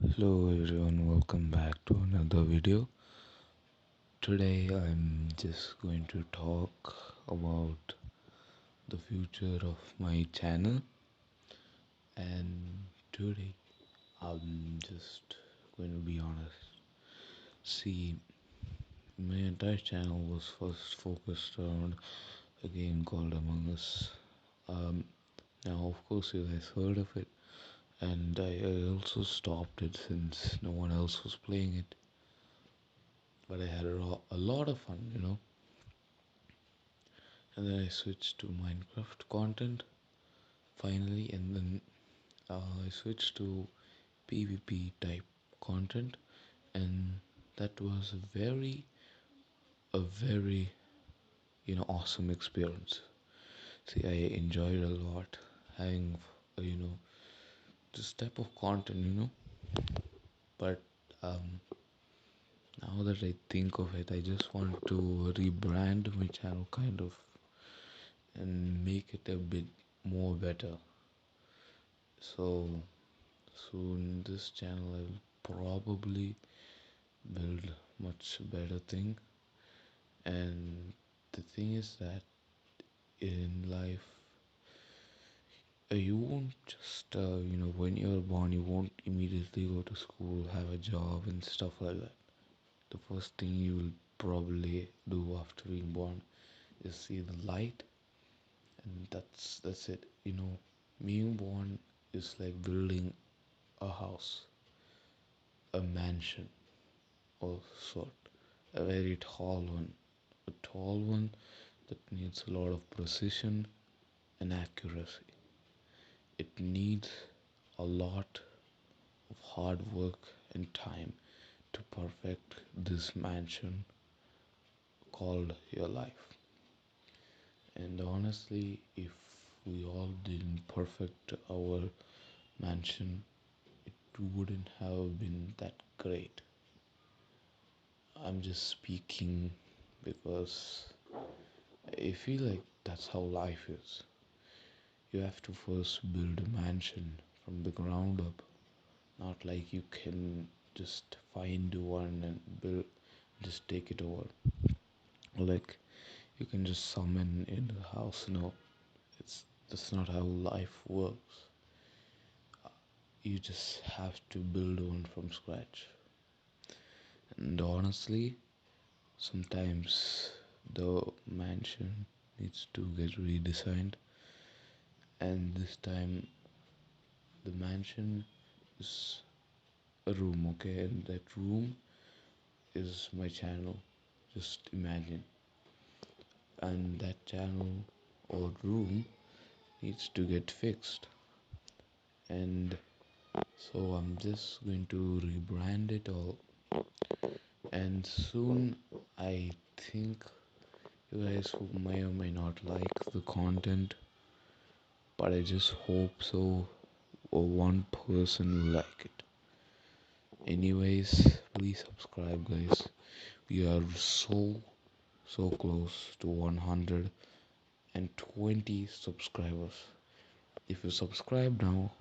Hello everyone, welcome back to another video. Today I'm just going to talk about the future of my channel, and today I'm just going to be honest. See, my entire channel was first focused around a game called Among Us. Um, Now of course you guys heard of it, and I also stopped it since no one else was playing it. But I had a lot of fun. And then I switched to Minecraft content finally, and then I switched to PvP type content, and that was a very awesome experience. See, I enjoyed a lot having this type of content. But um, now that I think of it, I just want to rebrand my channel kind of and make it a bit more better. So soon this channel I will probably build much better thing. And the thing is that in life, you won't just when you're born you won't immediately go to school, have a job and stuff like that. The first thing you will probably do after being born is see the light, and that's it. Being born is like building a house, a mansion or sort, a very tall one that needs a lot of precision and accuracy. It needs a lot of hard work and time to perfect this mansion called your life. And honestly, if we all didn't perfect our mansion, it wouldn't have been that great. I'm just speaking because I feel like that's how life is. You have to first build a mansion from the ground up, not like you can just find one and build, just take it over. Like you can just summon in the house. No, that's not how life works. You just have to build one from scratch. And honestly, sometimes the mansion needs to get redesigned, and this time the mansion is a room, okay, and that room is my channel. Just imagine. And that channel or room needs to get fixed. And so I'm just going to rebrand it all. And soon I think you guys who may or may not like the content, but I just hope so, or one person will like it. Anyways, please subscribe, guys. We are so close to 120 subscribers. If you subscribe now,